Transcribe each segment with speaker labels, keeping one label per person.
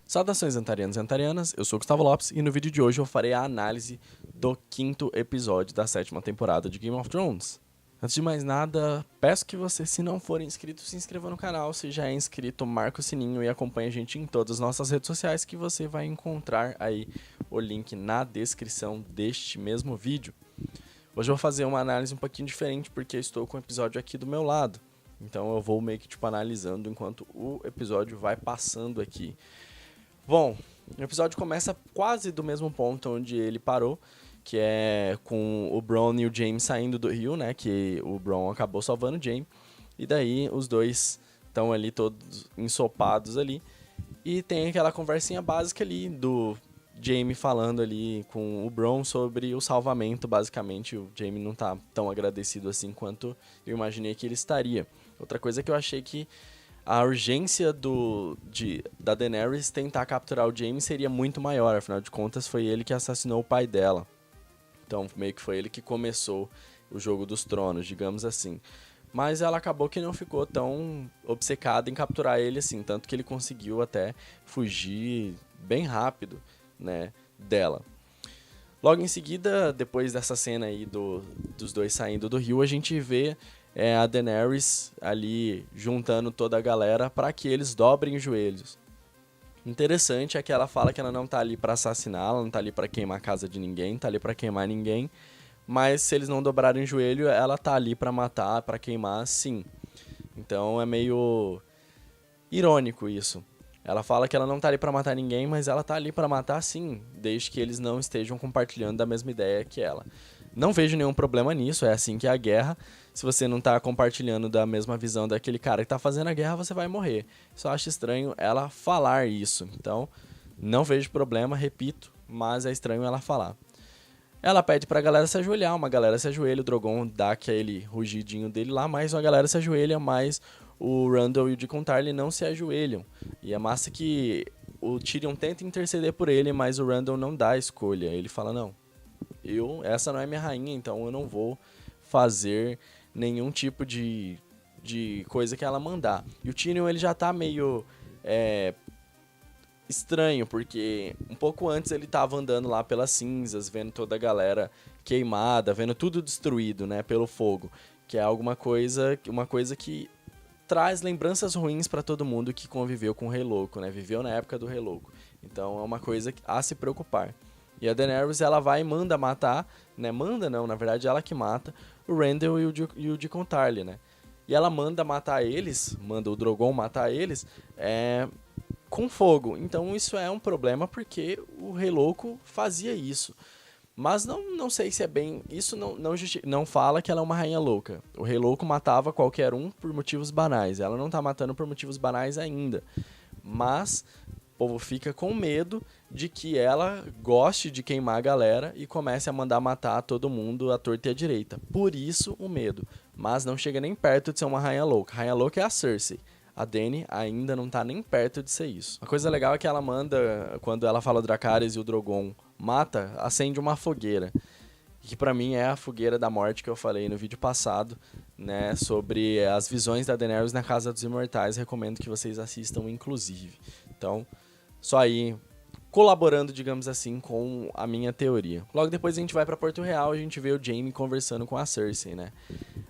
Speaker 1: Saudações antarianos e antarianas, eu sou o Gustavo Lopes e no vídeo de hoje eu farei a análise do 5º episódio da 7ª temporada de Game of Thrones. Antes de mais nada, peço que você, se não for inscrito, se inscreva no canal. Se já é inscrito, marca o sininho e acompanhe a gente em todas as nossas redes sociais, que você vai encontrar aí o link na descrição deste mesmo vídeo. Hoje eu vou fazer uma análise um pouquinho diferente, porque eu estou com o episódio aqui do meu lado. Então eu vou meio que analisando enquanto o episódio vai passando aqui. Bom, o episódio começa quase do mesmo ponto onde ele parou, que é com o Bronn e o Jaime saindo do rio, né? Que o Bronn acabou salvando o Jaime. E daí os dois estão ali todos ensopados ali. E tem aquela conversinha básica ali do Jaime falando ali com o Bronn sobre o salvamento, basicamente. O Jaime não tá tão agradecido assim quanto eu imaginei que ele estaria. Outra coisa que eu achei que a urgência da Daenerys tentar capturar o Jaime seria muito maior, afinal de contas foi ele que assassinou o pai dela. Então meio que foi ele que começou o jogo dos tronos, digamos assim. Mas ela acabou que não ficou tão obcecada em capturar ele assim, tanto que ele conseguiu até fugir bem rápido, né, dela. Logo em seguida, depois dessa cena aí dos dois saindo do rio, a gente vê a Daenerys ali juntando toda a galera para que eles dobrem os joelhos. Interessante é que ela fala que ela não tá ali para assassinar, ela não tá ali para queimar a casa de ninguém, tá ali para queimar ninguém, mas se eles não dobrarem o joelho, ela tá ali para matar, para queimar, sim. Então é meio irônico isso. Ela fala que ela não tá ali pra matar ninguém, mas ela tá ali pra matar sim, desde que eles não estejam compartilhando da mesma ideia que ela. Não vejo nenhum problema nisso, é assim que é a guerra. Se você não tá compartilhando da mesma visão daquele cara que tá fazendo a guerra, você vai morrer. Só acho estranho ela falar isso. Então, não vejo problema, repito, mas é estranho ela falar. Ela pede pra galera se ajoelhar, uma galera se ajoelha, o Drogon dá aquele rugidinho dele lá, mas uma galera se ajoelha, mas o Randall e o Deacon Tarly não se ajoelham. E é massa que o Tyrion tenta interceder por ele, mas o Randall não dá a escolha. Ele fala, não, essa não é minha rainha, então eu não vou fazer nenhum tipo de coisa que ela mandar. E o Tyrion, ele já tá meio estranho, porque um pouco antes ele tava andando lá pelas cinzas, vendo toda a galera queimada, vendo tudo destruído, né, pelo fogo, que é uma coisa que traz lembranças ruins pra todo mundo que conviveu com o Rei Louco, né, viveu na época do Rei Louco. Então é uma coisa a se preocupar. E a Daenerys, ela vai e manda matar, né, manda não, na verdade ela que mata o Randall e o Deacon Tarly, né. E ela manda matar eles, manda o Drogon matar eles, com fogo. Então isso é um problema porque o Rei Louco fazia isso. Mas não sei se é bem... Isso não fala que ela é uma rainha louca. O Rei Louco matava qualquer um por motivos banais. Ela não tá matando por motivos banais ainda. Mas o povo fica com medo de que ela goste de queimar a galera e comece a mandar matar todo mundo à torta e à direita. Por isso o medo. Mas não chega nem perto de ser uma rainha louca. A rainha louca é a Cersei. A Dany ainda não tá nem perto de ser isso. A coisa legal é que ela manda, quando ela fala Dracarys e o Drogon mata, acende uma fogueira. Que pra mim é a fogueira da morte que eu falei no vídeo passado, né, sobre as visões da Daenerys na Casa dos Imortais. Recomendo que vocês assistam, inclusive. Então, só aí colaborando, digamos assim, com a minha teoria. Logo depois a gente vai pra Porto Real e a gente vê o Jaime conversando com a Cersei, né?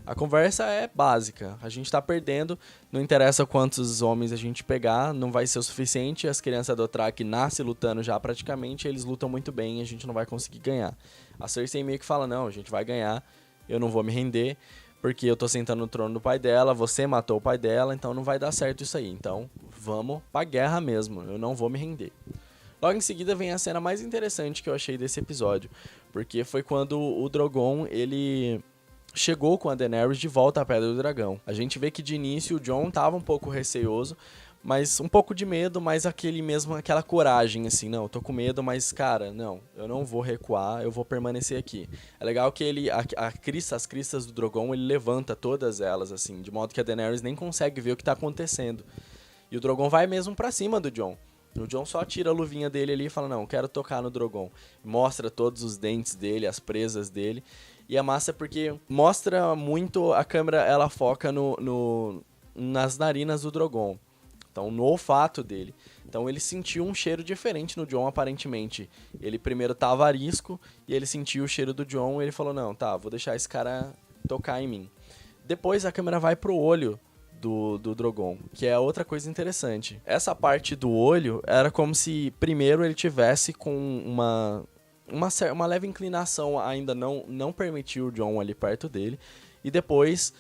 Speaker 1: A conversa é básica, a gente tá perdendo, não interessa quantos homens a gente pegar, não vai ser o suficiente, as crianças do Dothraki nascem lutando já praticamente, eles lutam muito bem e a gente não vai conseguir ganhar. A Cersei meio que fala, não, a gente vai ganhar, eu não vou me render, porque eu tô sentando no trono do pai dela, você matou o pai dela, então não vai dar certo isso aí, então vamos pra guerra mesmo, eu não vou me render. Logo em seguida vem a cena mais interessante que eu achei desse episódio, porque foi quando o Drogon, ele chegou com a Daenerys de volta à Pedra do Dragão. A gente vê que de início o Jon tava um pouco receoso, mas um pouco de medo, mas aquela coragem, assim, não, eu tô com medo, mas cara, não, eu não vou recuar, eu vou permanecer aqui. É legal que as cristas do Drogon, ele levanta todas elas, assim, de modo que a Daenerys nem consegue ver o que tá acontecendo. E o Drogon vai mesmo pra cima do Jon. O Jon só tira a luvinha dele ali e fala, não, quero tocar no Drogon. Mostra todos os dentes dele, as presas dele. E é massa porque mostra muito, a câmera ela foca nas narinas do Drogon. então no olfato dele. Então ele sentiu um cheiro diferente no Jon, aparentemente. Ele primeiro tava arisco, e ele sentiu o cheiro do Jon, e ele falou, não, tá, vou deixar esse cara tocar em mim. Depois a câmera vai pro olho do Drogon, que é outra coisa interessante. Essa parte do olho era como se primeiro ele tivesse com uma leve inclinação, ainda não permitiu o Jon ali perto dele, e depois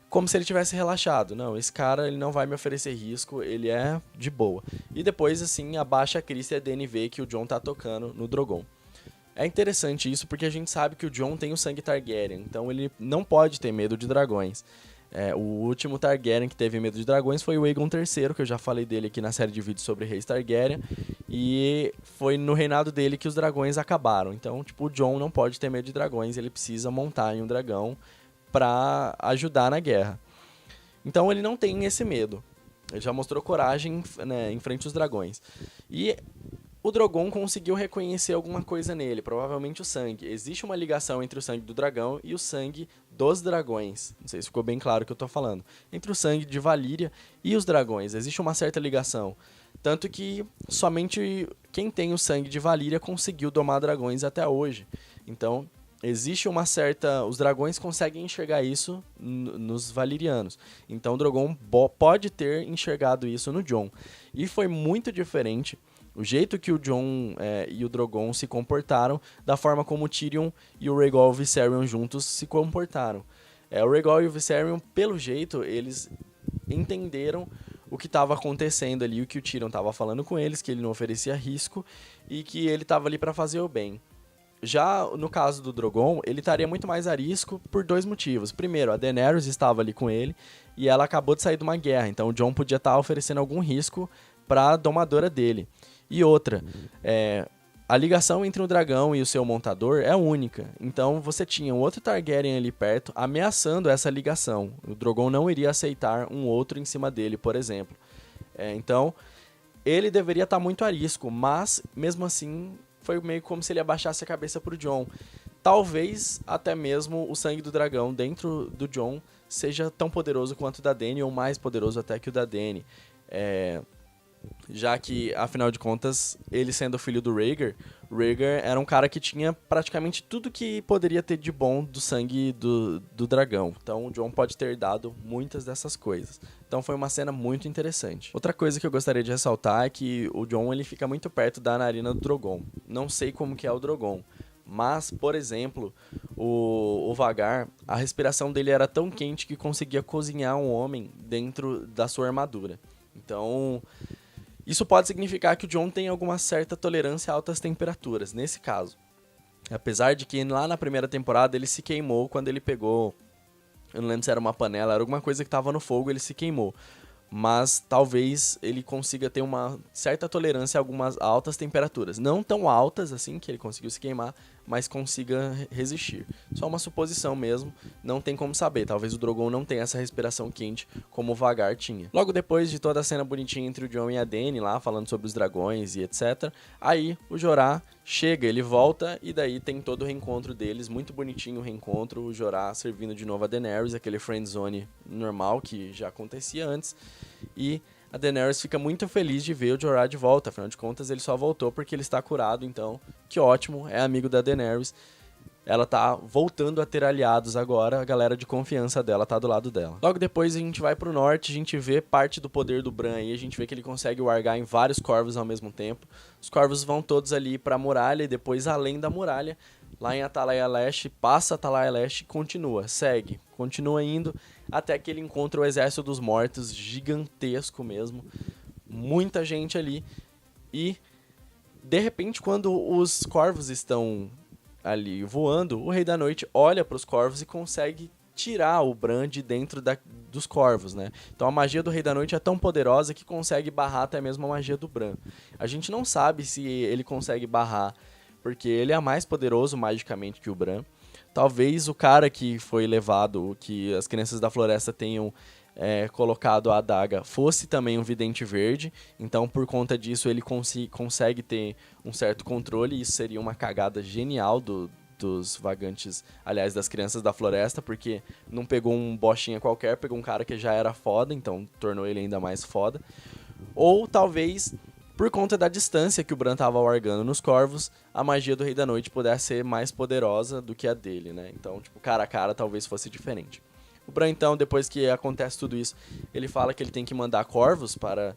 Speaker 1: como se ele tivesse relaxado. Não, esse cara ele não vai me oferecer risco, ele é de boa. E depois assim abaixa a crista e a Dany vê que o Jon tá tocando no Drogon. É interessante isso porque a gente sabe que o Jon tem o sangue Targaryen, então ele não pode ter medo de dragões. O último Targaryen que teve medo de dragões foi o Aegon III, que eu já falei dele aqui na série de vídeos sobre reis Targaryen, e foi no reinado dele que os dragões acabaram. Então, tipo, o Jon não pode ter medo de dragões, ele precisa montar em um dragão pra ajudar na guerra. Então ele não tem esse medo. Ele já mostrou coragem, né, em frente aos dragões. E o Drogon conseguiu reconhecer alguma coisa nele, provavelmente o sangue. Existe uma ligação entre o sangue do dragão e o sangue dos dragões. Não sei se ficou bem claro o que eu tô falando. Entre o sangue de Valíria e os dragões, existe uma certa ligação. Tanto que somente quem tem o sangue de Valíria conseguiu domar dragões até hoje. Então, existe uma certa... Os dragões conseguem enxergar isso nos valirianos. Então, o Drogon pode ter enxergado isso no Jon. E foi muito diferente o jeito que o Jon e o Drogon se comportaram da forma como o Tyrion e o Rhaegal e o Viserion juntos se comportaram. O Rhaegal e o Viserion, pelo jeito, eles entenderam o que estava acontecendo ali, o que o Tyrion estava falando com eles, que ele não oferecia risco e que ele estava ali para fazer o bem. Já no caso do Drogon, ele estaria muito mais a risco por dois motivos. Primeiro, a Daenerys estava ali com ele e ela acabou de sair de uma guerra, então o Jon podia estar oferecendo algum risco para a domadora dele. E outra, a ligação entre o dragão e o seu montador é única. Então você tinha um outro Targaryen ali perto ameaçando essa ligação. O Drogon não iria aceitar um outro em cima dele, por exemplo. Então ele deveria estar muito a risco, mas mesmo assim foi meio como se ele abaixasse a cabeça pro Jon. Talvez até mesmo o sangue do dragão dentro do Jon seja tão poderoso quanto o da Dany, ou mais poderoso até que o da Dany. Já que, afinal de contas, ele sendo filho do Rhaegar era um cara que tinha praticamente tudo que poderia ter de bom do sangue do dragão. Então o Jon pode ter dado muitas dessas coisas. Então foi uma cena muito interessante. Outra coisa que eu gostaria de ressaltar é que o Jon ele fica muito perto da narina do Drogon. Não sei como que é o Drogon, mas, por exemplo, o Vhagar, a respiração dele era tão quente que conseguia cozinhar um homem dentro da sua armadura. Então, isso pode significar que o Jon tem alguma certa tolerância a altas temperaturas, nesse caso. Apesar de que lá na primeira temporada ele se queimou quando ele pegou... Eu não lembro se era uma panela, era alguma coisa que estava no fogo, ele se queimou. Mas talvez ele consiga ter uma certa tolerância a algumas altas temperaturas. Não tão altas assim que ele conseguiu se queimar, mas consiga resistir. Só uma suposição mesmo, não tem como saber. Talvez o Drogon não tenha essa respiração quente como o Vhagar tinha. Logo depois de toda a cena bonitinha entre o Jon e a Dany lá, falando sobre os dragões e etc. Aí o Jorah chega, ele volta e daí tem todo o reencontro deles, muito bonitinho o reencontro, o Jorah servindo de novo a Daenerys, aquele friendzone normal que já acontecia antes. E a Daenerys fica muito feliz de ver o Jorah de volta, afinal de contas ele só voltou porque ele está curado, então que ótimo, é amigo da Daenerys. Ela tá voltando a ter aliados agora, a galera de confiança dela tá do lado dela. Logo depois a gente vai pro norte, a gente vê parte do poder do Bran aí, a gente vê que ele consegue wargar em vários corvos ao mesmo tempo. Os corvos vão todos ali pra muralha e depois além da muralha, lá em Atalaia Leste, passa Atalaia Leste e continua indo até que ele encontra o Exército dos Mortos, gigantesco mesmo, muita gente ali e de repente quando os corvos estão ali voando, o Rei da Noite olha para os corvos e consegue tirar o Bran de dentro dos corvos, né? Então a magia do Rei da Noite é tão poderosa que consegue barrar até mesmo a magia do Bran. A gente não sabe se ele consegue barrar, porque ele é mais poderoso magicamente que o Bran. Talvez o cara que foi levado, que as crianças da floresta tenham colocado a adaga, fosse também um vidente verde, então por conta disso ele consegue ter um certo controle, e isso seria uma cagada genial dos vagantes, aliás, das crianças da floresta, porque não pegou um bochinha qualquer, pegou um cara que já era foda, então tornou ele ainda mais foda. ou talvez por conta da distância que o Bran estava largando nos Corvos, a magia do Rei da Noite pudesse ser mais poderosa do que a dele, né? Então, tipo, cara a cara talvez fosse diferente. O Bran, então, depois que acontece tudo isso, ele fala que ele tem que mandar Corvos para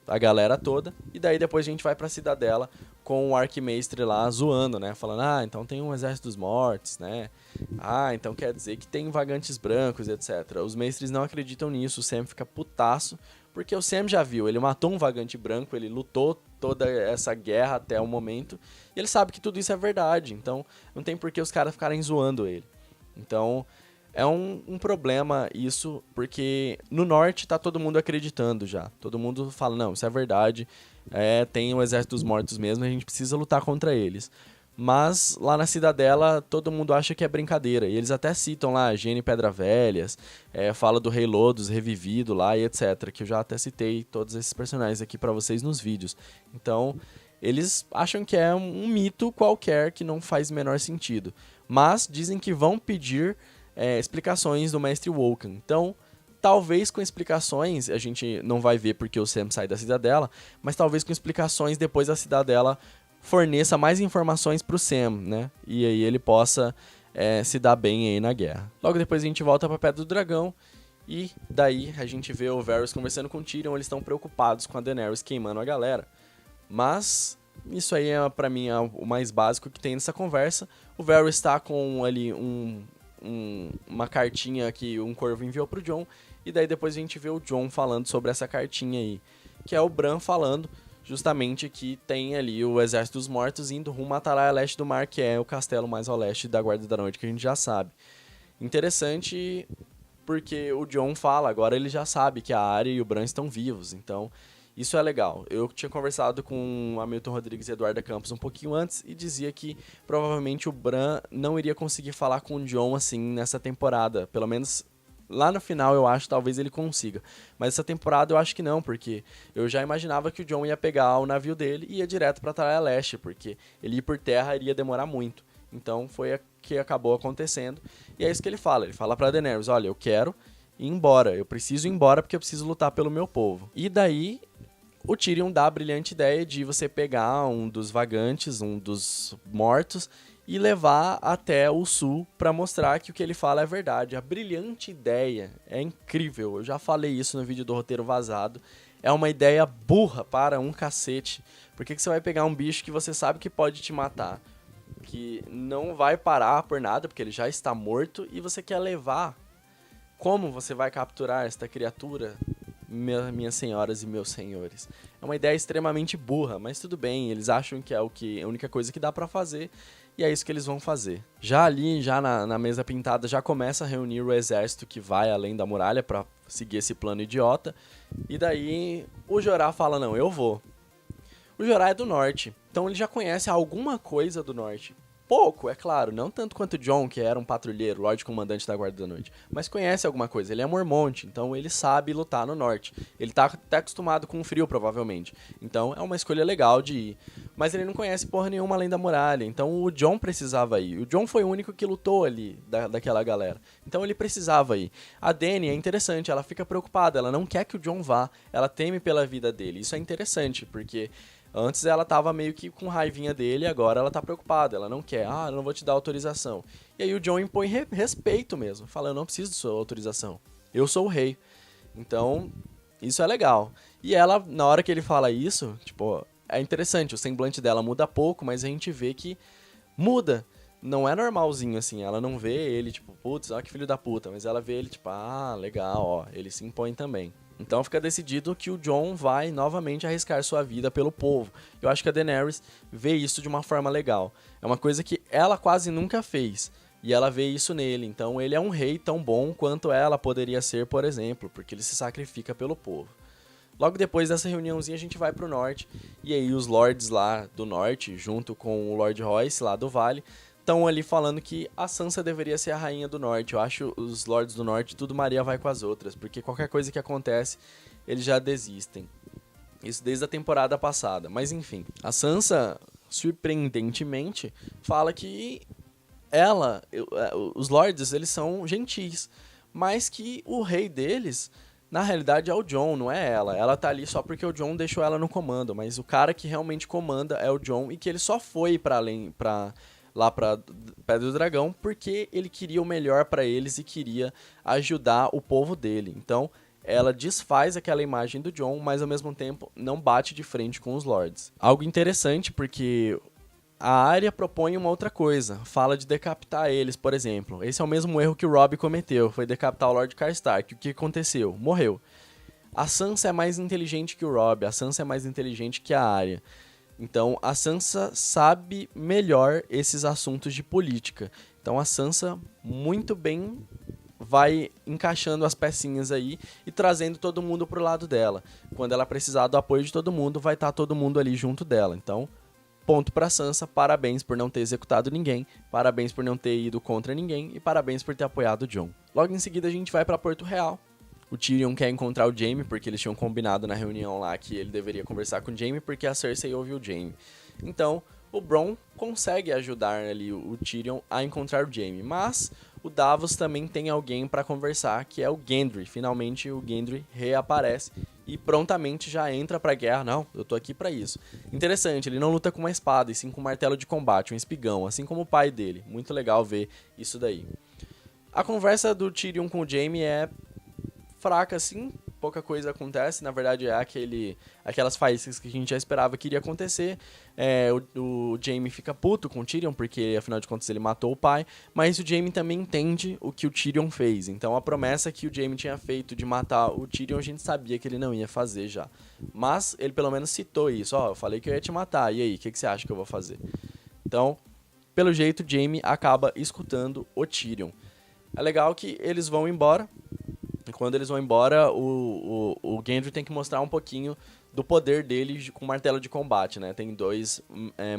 Speaker 1: a galera toda, e daí depois a gente vai pra Cidadela com o Arquimestre lá zoando, né? Falando, então tem um exército dos mortos, né? Então quer dizer que tem vagantes brancos, etc. Os mestres não acreditam nisso, o Sam fica putaço, porque o Sam já viu, ele matou um vagante branco, ele lutou toda essa guerra até o momento, e ele sabe que tudo isso é verdade, então não tem por que os caras ficarem zoando ele. Então, é um problema isso, porque no norte tá todo mundo acreditando já. Todo mundo fala, não, isso é verdade, tem o exército dos mortos mesmo, a gente precisa lutar contra eles. Mas lá na Cidadela todo mundo acha que é brincadeira. E eles até citam lá Gene Pedra Velhas, fala do Rei Lodos revivido lá e etc. Que eu já até citei todos esses personagens aqui pra vocês nos vídeos. Então, eles acham que é um mito qualquer que não faz o menor sentido. Mas dizem que vão pedir explicações do Mestre Woken. Então, talvez com explicações, a gente não vai ver porque o Sam sai da Cidadela, mas talvez com explicações depois a Cidadela forneça mais informações pro Sam, né? E aí ele possa se dar bem aí na guerra. Logo depois a gente volta pra Pedra do Dragão e daí a gente vê o Varys conversando com o Tyrion, eles estão preocupados com a Daenerys queimando a galera. Mas isso aí pra mim é o mais básico que tem nessa conversa. O Varys está com ali uma cartinha que um corvo enviou pro Jon, e daí depois a gente vê o Jon falando sobre essa cartinha aí, que é o Bran falando justamente que tem ali o Exército dos Mortos indo rumo a Atalaia a leste do mar, que é o castelo mais ao leste da Guarda da Noite, que a gente já sabe. Interessante porque o Jon fala, agora ele já sabe que a Arya e o Bran estão vivos, então isso é legal. Eu tinha conversado com Hamilton Rodrigues e Eduarda Campos um pouquinho antes e dizia que provavelmente o Bran não iria conseguir falar com o Jon assim nessa temporada, pelo menos lá no final eu acho, talvez ele consiga. Mas essa temporada eu acho que não, porque eu já imaginava que o Jon ia pegar o navio dele e ia direto pra Atalaia Leste, porque ele ir por terra iria demorar muito. Então foi o que acabou acontecendo. E é isso que ele fala pra Daenerys, olha, eu quero ir embora, eu preciso ir embora porque eu preciso lutar pelo meu povo. E daí o Tyrion dá a brilhante ideia de você pegar um dos vagantes, um dos mortos, e levar até o sul para mostrar que o que ele fala é verdade. A brilhante ideia é incrível, eu já falei isso no vídeo do roteiro vazado, é uma ideia burra para um cacete. Por que você vai pegar um bicho que você sabe que pode te matar, que não vai parar por nada, porque ele já está morto, e você quer levar? Como você vai capturar esta criatura, minhas senhoras e meus senhores? É uma ideia extremamente burra, mas tudo bem, eles acham que é a única coisa que dá pra fazer, e é isso que eles vão fazer. Já ali, já na mesa pintada, já começa a reunir o exército que vai além da muralha pra seguir esse plano idiota, e daí o Jorah fala, não, eu vou. O Jorah é do norte, então ele já conhece alguma coisa do norte. Pouco, é claro, não tanto quanto o Jon, que era um patrulheiro, Lorde Comandante da Guarda da Noite, mas conhece alguma coisa. Ele é Mormonte, então ele sabe lutar no norte. Ele tá até acostumado com o frio, provavelmente. Então é uma escolha legal de ir. Mas ele não conhece porra nenhuma além da muralha, então o Jon precisava ir. O Jon foi o único que lutou ali, daquela galera. Então ele precisava ir. A Dany é interessante, ela fica preocupada, ela não quer que o Jon vá, ela teme pela vida dele. Isso é interessante, porque antes ela tava meio que com raivinha dele, agora ela tá preocupada, ela não quer, eu não vou te dar autorização. E aí o Jon impõe respeito mesmo, fala, eu não preciso de sua autorização, eu sou o rei. Então, isso é legal. E ela, na hora que ele fala isso, tipo, é interessante, o semblante dela muda pouco, mas a gente vê que muda. Não é normalzinho assim, ela não vê ele, tipo, putz, ó que filho da puta, mas ela vê ele, tipo, legal, ó, ele se impõe também. Então fica decidido que o Jon vai novamente arriscar sua vida pelo povo. Eu acho que a Daenerys vê isso de uma forma legal. É uma coisa que ela quase nunca fez. E ela vê isso nele. Então ele é um rei tão bom quanto ela poderia ser, por exemplo. Porque ele se sacrifica pelo povo. Logo depois dessa reuniãozinha a gente vai pro norte. E aí os lords lá do norte, junto com o Lord Royce lá do vale, estão ali falando que a Sansa deveria ser a rainha do norte. Eu acho os lords do norte tudo Maria vai com as outras, porque qualquer coisa que acontece, eles já desistem. Isso desde a temporada passada. Mas enfim, a Sansa, surpreendentemente, fala que os lords, eles são gentis, mas que o rei deles Na realidade é o Jon, não é ela. Ela tá ali só porque o Jon deixou ela no comando, mas o cara que realmente comanda é o Jon e que ele só foi lá pra Pedra do Dragão porque ele queria o melhor pra eles e queria ajudar o povo dele. Então, ela desfaz aquela imagem do Jon, mas ao mesmo tempo não bate de frente com os Lords. Algo interessante porque a Arya propõe uma outra coisa, fala de decapitar eles, por exemplo. Esse é o mesmo erro que o Robb cometeu, foi decapitar o Lord Karstark. O que aconteceu? Morreu. A Sansa é mais inteligente que o Robb, a Sansa é mais inteligente que a Arya. Então, a Sansa sabe melhor esses assuntos de política. Então, a Sansa, muito bem, vai encaixando as pecinhas aí e trazendo todo mundo pro lado dela. Quando ela precisar do apoio de todo mundo, vai estar todo mundo ali junto dela. Então, ponto pra Sansa, parabéns por não ter executado ninguém, parabéns por não ter ido contra ninguém e parabéns por ter apoiado o Jon. Logo em seguida a gente vai pra Porto Real. O Tyrion quer encontrar o Jaime porque eles tinham combinado na reunião lá que ele deveria conversar com o Jaime porque a Cersei ouviu o Jaime. Então, o Bronn consegue ajudar ali o Tyrion a encontrar o Jaime, mas o Davos também tem alguém pra conversar, que é o Gendry. Finalmente o Gendry reaparece e prontamente já entra pra guerra. Não, eu tô aqui pra isso. Interessante, ele não luta com uma espada, e sim com um martelo de combate, um espigão, assim como o pai dele. Muito legal ver isso daí. A conversa do Tyrion com o Jaime é fraca, assim, pouca coisa acontece. Na verdade, é aquelas faíscas que a gente já esperava que iria acontecer. O Jaime fica puto com o Tyrion, porque afinal de contas ele matou o pai, mas o Jaime também entende o que o Tyrion fez. Então a promessa que o Jaime tinha feito de matar o Tyrion, a gente sabia que ele não ia fazer já. Mas ele pelo menos citou isso. Eu falei que eu ia te matar, e aí, o que você acha que eu vou fazer? Então, pelo jeito, Jaime acaba escutando o Tyrion. É legal que eles vão embora. E quando eles vão embora, o Gendry tem que mostrar um pouquinho do poder dele com martelo de combate, né? Tem dois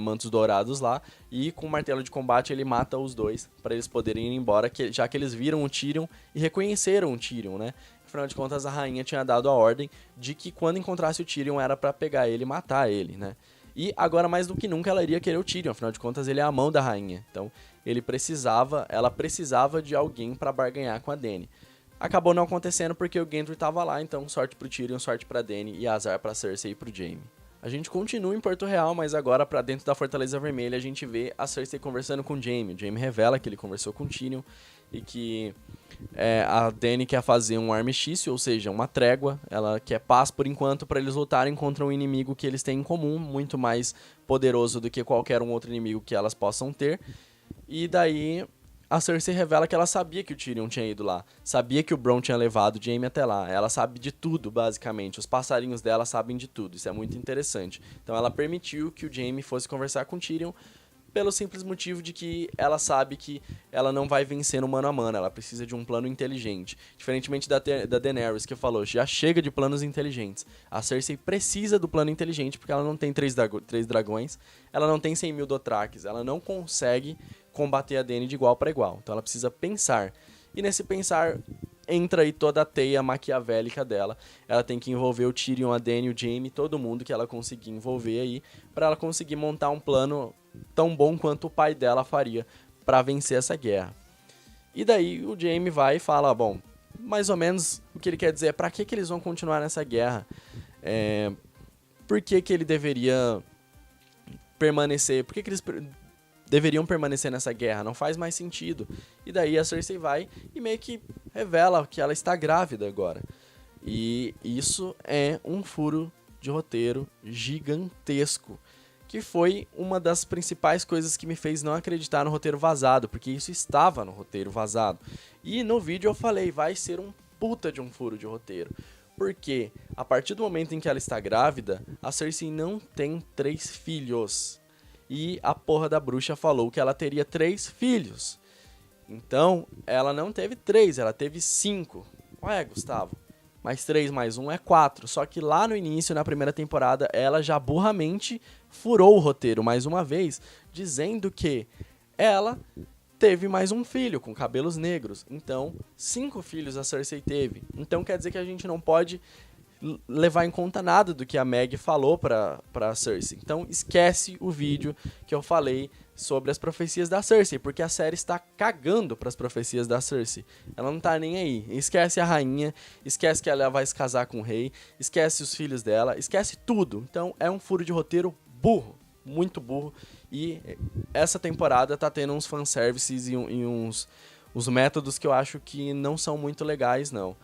Speaker 1: mantos dourados lá, e com martelo de combate ele mata os dois, para eles poderem ir embora, já que eles viram o Tyrion e reconheceram o Tyrion, né? Afinal de contas, a rainha tinha dado a ordem de que quando encontrasse o Tyrion era para pegar ele e matar ele, né? E agora, mais do que nunca, ela iria querer o Tyrion, afinal de contas, ele é a mão da rainha. Então, ela precisava de alguém para barganhar com a Dany. Acabou não acontecendo porque o Gendry tava lá, então sorte pro Tyrion, sorte pra Dany e azar pra Cersei e pro Jaime. A gente continua em Porto Real, mas agora pra dentro da Fortaleza Vermelha a gente vê a Cersei conversando com o Jaime. O Jaime revela que ele conversou com o Tyrion e que a Dany quer fazer um armistício, ou seja, uma trégua. Ela quer paz por enquanto para eles lutarem contra um inimigo que eles têm em comum, muito mais poderoso do que qualquer um outro inimigo que elas possam ter. E daí a Cersei revela que ela sabia que o Tyrion tinha ido lá, sabia que o Bronn tinha levado o Jaime até lá, ela sabe de tudo, basicamente, os passarinhos dela sabem de tudo, isso é muito interessante. Então ela permitiu que o Jaime fosse conversar com o Tyrion, pelo simples motivo de que ela sabe que ela não vai vencer no mano a mano, ela precisa de um plano inteligente. Diferentemente da Daenerys, que falou, já chega de planos inteligentes. A Cersei precisa do plano inteligente, porque ela não tem três dragões, ela não tem 100 mil dothraques, ela não consegue combater a Dany de igual para igual. Então ela precisa pensar. E nesse pensar entra aí toda a teia maquiavélica dela. Ela tem que envolver o Tyrion, a Dany, o Jaime, todo mundo que ela conseguir envolver aí, para ela conseguir montar um plano tão bom quanto o pai dela faria para vencer essa guerra. E daí o Jaime vai e fala, bom, mais ou menos o que ele quer dizer é para que eles vão continuar nessa guerra? Por que ele deveria permanecer? Por que eles deveriam permanecer nessa guerra? Não faz mais sentido. E daí a Cersei vai e meio que revela que ela está grávida agora. E isso é um furo de roteiro gigantesco, que foi uma das principais coisas que me fez não acreditar no roteiro vazado, porque isso estava no roteiro vazado. E no vídeo eu falei, vai ser um puta de um furo de roteiro. Porque a partir do momento em que ela está grávida, a Cersei não tem 3 filhos. E a porra da bruxa falou que ela teria 3 filhos. Então, ela não teve 3, ela teve 5. Ué, Gustavo, mais 3 mais 1 é 4. Só que lá no início, na primeira temporada, ela já burramente furou o roteiro mais uma vez, dizendo que ela teve mais um filho com cabelos negros. Então, 5 filhos a Cersei teve. Então quer dizer que a gente não pode levar em conta nada do que a Meg falou pra Cersei. Então esquece o vídeo que eu falei sobre as profecias da Cersei, porque a série está cagando pras profecias da Cersei. Ela não tá nem aí. Esquece a rainha, esquece que ela vai se casar com o rei, esquece os filhos dela, esquece tudo. Então é um furo de roteiro burro, muito burro. E essa temporada tá tendo uns fanservices e uns métodos que eu acho que não são muito legais, não.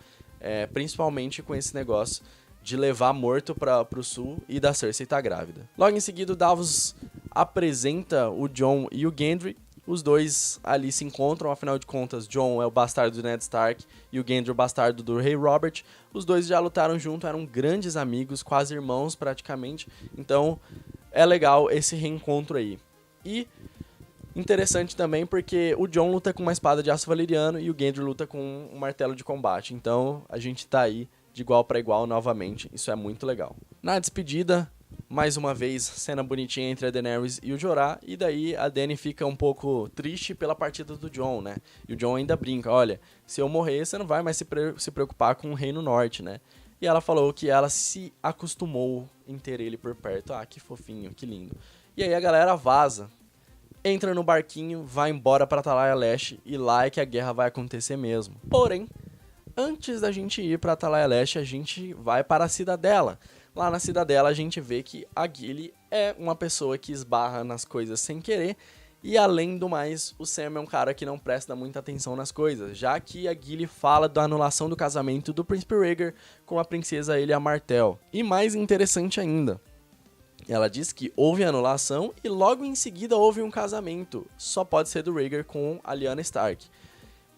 Speaker 1: Principalmente com esse negócio de levar morto pro sul e da Cersei tá grávida. Logo em seguida, o Davos apresenta o Jon e o Gendry. Os dois ali se encontram, afinal de contas, Jon é o bastardo do Ned Stark e o Gendry o bastardo do rei Robert. Os dois já lutaram junto, eram grandes amigos, quase irmãos praticamente. Então é legal esse reencontro aí. E interessante também porque o Jon luta com uma espada de aço valeriano e o Gendry luta com um martelo de combate. Então a gente tá aí de igual para igual novamente. Isso é muito legal. Na despedida, mais uma vez, cena bonitinha entre a Daenerys e o Jorah. E daí a Dany fica um pouco triste pela partida do Jon, né? E o Jon ainda brinca, olha, se eu morrer, você não vai mais se preocupar com o Reino Norte, né? E ela falou que ela se acostumou em ter ele por perto. Ah, que fofinho, que lindo. E aí a galera vaza, entra no barquinho, vai embora pra Atalaya Leste e lá é que a guerra vai acontecer mesmo. Porém, antes da gente ir pra Atalaya Leste, a gente vai para a Cidadela. Lá na Cidadela a gente vê que a Gilly é uma pessoa que esbarra nas coisas sem querer. E além do mais, o Sam é um cara que não presta muita atenção nas coisas, já que a Gilly fala da anulação do casamento do Príncipe Rhaegar com a princesa Elia Martell. E mais interessante ainda, ela diz que houve anulação e logo em seguida houve um casamento. Só pode ser do Rhaegar com a Lyanna Stark.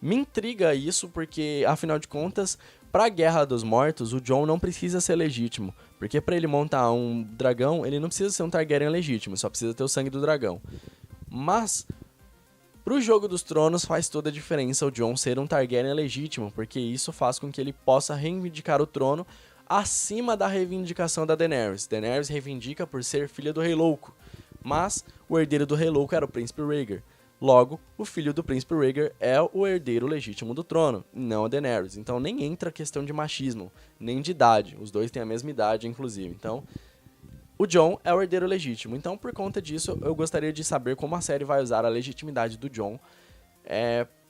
Speaker 1: Me intriga isso porque, afinal de contas, pra Guerra dos Mortos, o Jon não precisa ser legítimo. Porque pra ele montar um dragão, ele não precisa ser um Targaryen legítimo, só precisa ter o sangue do dragão. Mas, pro Jogo dos Tronos faz toda a diferença o Jon ser um Targaryen legítimo, porque isso faz com que ele possa reivindicar o trono acima da reivindicação da Daenerys. Daenerys reivindica por ser filha do Rei Louco, mas o herdeiro do Rei Louco era o Príncipe Rhaegar. Logo, o filho do Príncipe Rhaegar é o herdeiro legítimo do trono, não a Daenerys. Então nem entra a questão de machismo, nem de idade. Os dois têm a mesma idade, inclusive. Então, o Jon é o herdeiro legítimo. Então, por conta disso, eu gostaria de saber como a série vai usar a legitimidade do Jon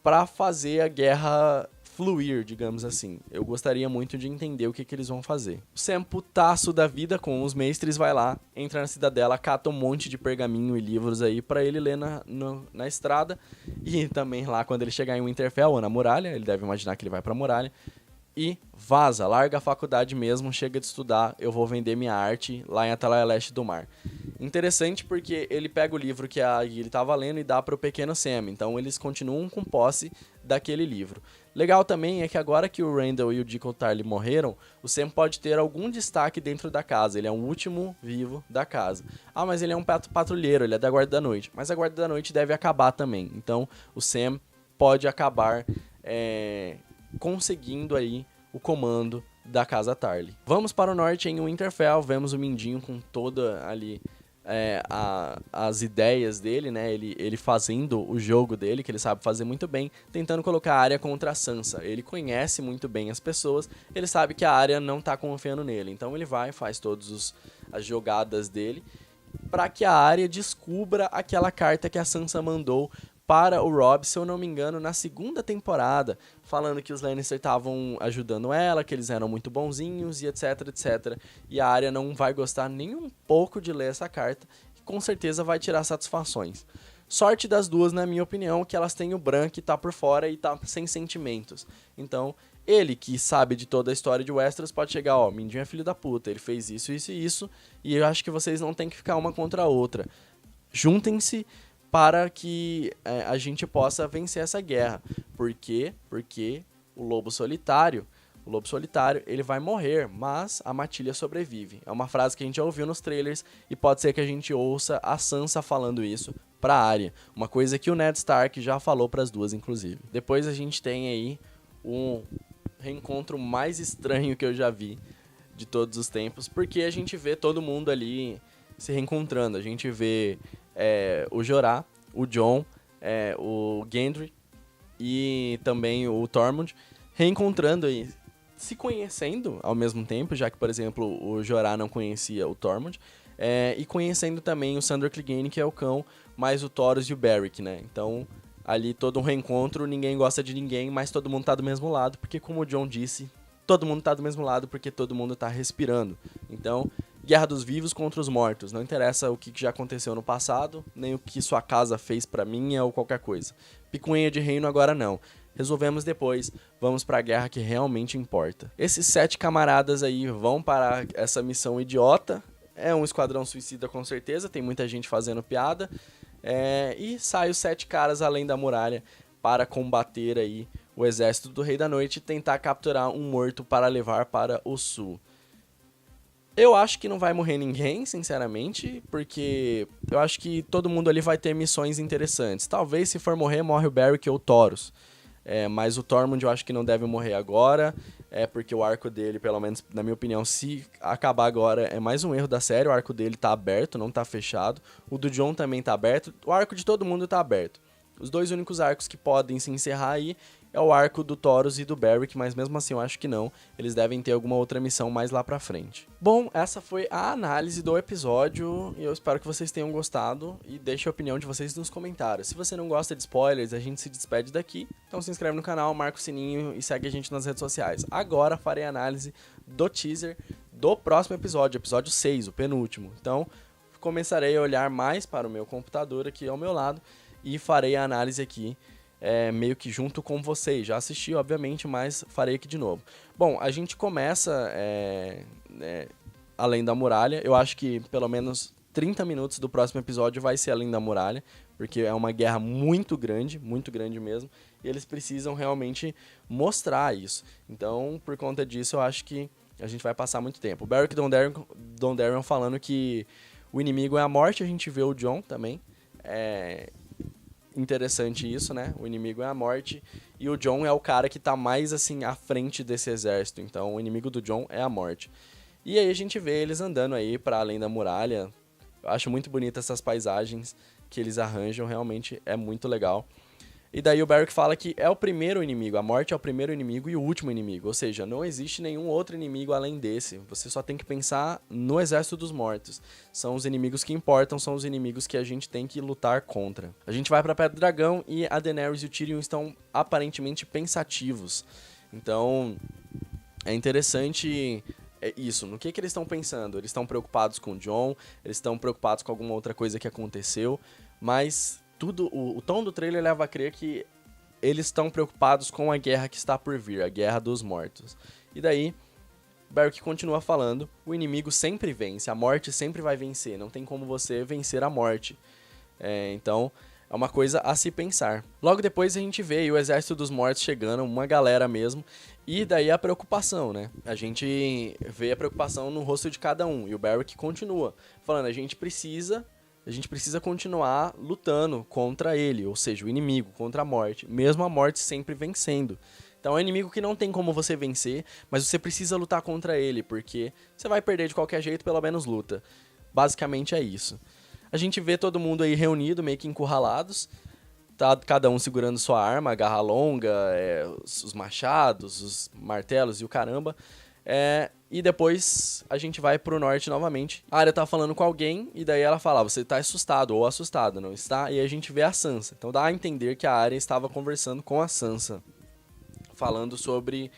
Speaker 1: para fazer a guerra fluir, digamos assim. Eu gostaria muito de entender o que eles vão fazer. O Sam, putaço da vida com os mestres, vai lá, entra na Cidadela, cata um monte de pergaminho e livros aí pra ele ler na estrada. E também lá, quando ele chegar em Winterfell ou na muralha, ele deve imaginar que ele vai pra muralha. E vaza, larga a faculdade mesmo, chega de estudar, eu vou vender minha arte lá em Atalaya Leste do Mar. Interessante porque ele pega o livro que ele estava lendo e dá para o pequeno Sam, então eles continuam com posse daquele livro. Legal também é que agora que o Randall e o Dickon Tarly morreram, o Sam pode ter algum destaque dentro da casa, ele é o último vivo da casa. Ah, mas ele é um patrulheiro, ele é da Guarda da Noite, mas a Guarda da Noite deve acabar também, então o Sam pode acabar conseguindo aí o comando da casa Tarly. Vamos para o norte em Winterfell, vemos o Mindinho com toda ali as ideias dele, né? Ele fazendo o jogo dele, que ele sabe fazer muito bem, tentando colocar a Arya contra a Sansa. Ele conhece muito bem as pessoas, ele sabe que a Arya não tá confiando nele, então ele vai e faz todas as jogadas dele para que a Arya descubra aquela carta que a Sansa mandou para o Robb, se eu não me engano, na segunda temporada, falando que os Lannister estavam ajudando ela, que eles eram muito bonzinhos e etc, etc. E a Arya não vai gostar nem um pouco de ler essa carta, e com certeza vai tirar satisfações. Sorte das duas, na minha opinião, que elas têm o Bran que tá por fora e tá sem sentimentos. Então, ele que sabe de toda a história de Westeros pode chegar, ó, Mindinho é filho da puta, ele fez isso, isso e isso, e eu acho que vocês não tem que ficar uma contra a outra. Juntem-se para que a gente possa vencer essa guerra. Por quê? Porque o lobo solitário, ele vai morrer, mas a matilha sobrevive. É uma frase que a gente já ouviu nos trailers e pode ser que a gente ouça a Sansa falando isso pra Arya. Uma coisa que o Ned Stark já falou pras duas, inclusive. Depois a gente tem aí um reencontro mais estranho que eu já vi de todos os tempos, porque a gente vê todo mundo ali se reencontrando. A gente vê o Jorah, o Jon, o Gendry e também o Tormund reencontrando aí, se conhecendo ao mesmo tempo, já que, por exemplo, o Jorah não conhecia o Tormund, e conhecendo também o Sandor Clegane, que é o cão, mais o Thoros e o Beric, né? Então, ali todo um reencontro, ninguém gosta de ninguém, mas todo mundo tá do mesmo lado, porque como o Jon disse, todo mundo tá do mesmo lado porque todo mundo tá respirando. Então, guerra dos vivos contra os mortos. Não interessa o que já aconteceu no passado, nem o que sua casa fez pra mim ou qualquer coisa. Picuinha de reino agora não. Resolvemos depois, vamos pra guerra que realmente importa. Esses 7 camaradas aí vão para essa missão idiota. É um esquadrão suicida com certeza, tem muita gente fazendo piada. E sai os 7 caras além da muralha para combater aí o exército do Rei da Noite e tentar capturar um morto para levar para o sul. Eu acho que não vai morrer ninguém, sinceramente, porque eu acho que todo mundo ali vai ter missões interessantes. Talvez, se for morrer, morre o Beric ou o Thoros. Mas o Tormund eu acho que não deve morrer agora, porque o arco dele, pelo menos na minha opinião, se acabar agora, é mais um erro da série. O arco dele tá aberto, não tá fechado. O do Jon também tá aberto. O arco de todo mundo tá aberto. Os 2 únicos arcos que podem se encerrar aí é o arco do Thoros e do Beric, mas mesmo assim eu acho que não. Eles devem ter alguma outra missão mais lá pra frente. Bom, essa foi a análise do episódio e eu espero que vocês tenham gostado e deixe a opinião de vocês nos comentários. Se você não gosta de spoilers, a gente se despede daqui. Então se inscreve no canal, marca o sininho e segue a gente nas redes sociais. Agora farei a análise do teaser do próximo episódio, episódio 6, o penúltimo. Então começarei a olhar mais para o meu computador aqui ao meu lado e farei a análise aqui meio que junto com vocês. Já assisti, obviamente, mas farei aqui de novo. Bom, a gente começa Além da Muralha. Eu acho que pelo menos 30 minutos do próximo episódio vai ser Além da Muralha, porque é uma guerra muito grande mesmo, e eles precisam realmente mostrar isso. Então, por conta disso, eu acho que a gente vai passar muito tempo. O Beric Dondarrion falando que o inimigo é a morte, a gente vê o Jon também. Interessante isso, né? O inimigo é a morte e o Jon é o cara que tá mais assim à frente desse exército. Então, o inimigo do Jon é a morte. E aí a gente vê eles andando aí para além da muralha. Eu acho muito bonita essas paisagens que eles arranjam, realmente é muito legal. E daí o Beric fala que é o primeiro inimigo, a morte é o primeiro inimigo e o último inimigo. Ou seja, não existe nenhum outro inimigo além desse. Você só tem que pensar no exército dos mortos. São os inimigos que importam, são os inimigos que a gente tem que lutar contra. A gente vai pra Pedra do Dragão e a Daenerys e o Tyrion estão aparentemente pensativos. Então, é interessante isso. No que eles estão pensando? Eles estão preocupados com o Jon, eles estão preocupados com alguma outra coisa que aconteceu, mas o tom do trailer leva a crer que eles estão preocupados com a guerra que está por vir, a Guerra dos Mortos. E daí, Beric continua falando, o inimigo sempre vence, a morte sempre vai vencer, não tem como você vencer a morte. Então, é uma coisa a se pensar. Logo depois a gente vê aí o Exército dos Mortos chegando, uma galera mesmo, e daí a preocupação, né? A gente vê a preocupação no rosto de cada um, e o Beric continua falando, a gente precisa continuar lutando contra ele, ou seja, o inimigo, contra a morte, mesmo a morte sempre vencendo. Então é um inimigo que não tem como você vencer, mas você precisa lutar contra ele, porque você vai perder de qualquer jeito, pelo menos luta. Basicamente é isso. A gente vê todo mundo aí reunido, meio que encurralados, tá cada um segurando sua arma, a garra longa, os machados, os martelos e o caramba. E depois a gente vai pro norte novamente. A Arya tá falando com alguém e daí ela fala, você tá assustado ou assustada, não está? E a gente vê a Sansa. Então dá a entender que a Arya estava conversando com a Sansa, falando sobre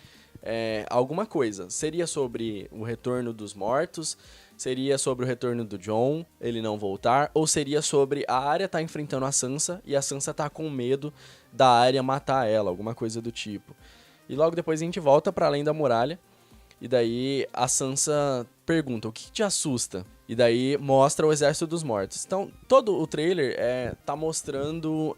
Speaker 1: alguma coisa. Seria sobre o retorno dos mortos, seria sobre o retorno do Jon, ele não voltar, ou seria sobre a Arya tá enfrentando a Sansa e a Sansa tá com medo da Arya matar ela, alguma coisa do tipo. E logo depois a gente volta pra além da muralha. E daí a Sansa pergunta, o que te assusta? E daí mostra o Exército dos Mortos. Então, todo o trailer tá mostrando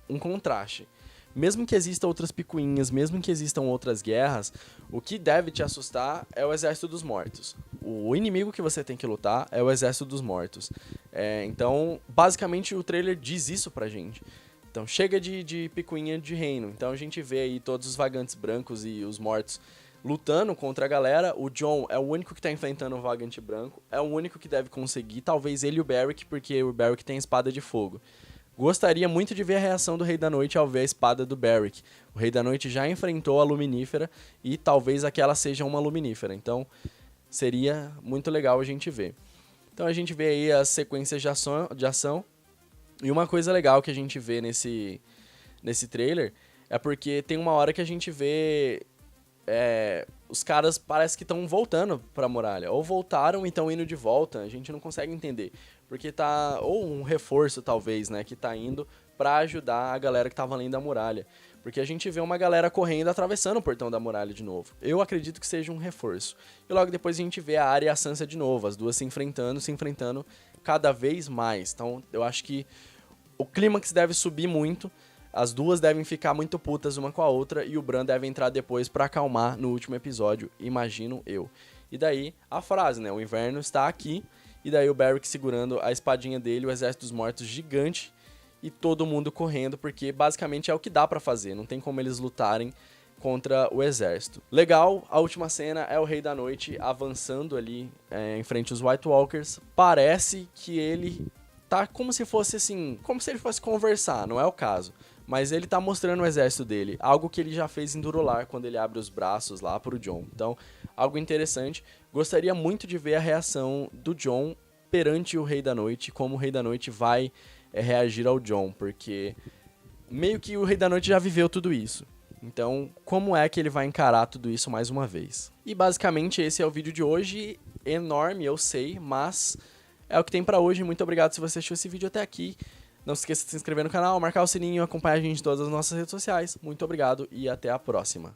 Speaker 1: um contraste. Mesmo que existam outras picuinhas, mesmo que existam outras guerras, o que deve te assustar é o Exército dos Mortos. O inimigo que você tem que lutar é o Exército dos Mortos. Então, basicamente, o trailer diz isso pra gente. Então, chega de picuinha de reino. Então, a gente vê aí todos os vagantes brancos e os mortos lutando contra a galera. O Jon é o único que tá enfrentando o vagante branco. É o único que deve conseguir. Talvez ele e o Beric, porque o Beric tem espada de fogo. Gostaria muito de ver a reação do Rei da Noite ao ver a espada do Beric. O Rei da Noite já enfrentou a Luminífera e talvez aquela seja uma Luminífera. Então, seria muito legal a gente ver. Então, a gente vê aí as sequências de ação. E uma coisa legal que a gente vê nesse trailer é porque tem uma hora que a gente vê... os caras parece que estão voltando pra muralha. Ou voltaram e estão indo de volta. A gente não consegue entender. Porque tá... Ou um reforço, talvez, né? Que tá indo pra ajudar a galera que tava além da muralha. Porque a gente vê uma galera correndo, atravessando o portão da muralha de novo. Eu acredito que seja um reforço. E logo depois a gente vê a Arya e a Sansa de novo. As duas se enfrentando cada vez mais. Então, eu acho que o clímax deve subir muito. As duas devem ficar muito putas uma com a outra e o Bran deve entrar depois pra acalmar no último episódio, imagino eu. E daí, a frase, né? O inverno está aqui, e daí o Beric segurando a espadinha dele, o exército dos mortos gigante, e todo mundo correndo, porque basicamente é o que dá pra fazer, não tem como eles lutarem contra o exército. Legal, a última cena é o Rei da Noite avançando ali em frente aos White Walkers. Parece que ele tá como se fosse assim, como se ele fosse conversar, não é o caso. Mas ele tá mostrando o exército dele, algo que ele já fez em Durolar, quando ele abre os braços lá pro Jon. Então, algo interessante. Gostaria muito de ver a reação do Jon perante o Rei da Noite, como o Rei da Noite vai reagir ao Jon, porque meio que o Rei da Noite já viveu tudo isso. Então, como é que ele vai encarar tudo isso mais uma vez? E basicamente esse é o vídeo de hoje, enorme, eu sei, mas é o que tem pra hoje. Muito obrigado se você assistiu esse vídeo até aqui. Não se esqueça de se inscrever no canal, marcar o sininho, acompanhar a gente em todas as nossas redes sociais. Muito obrigado e até a próxima.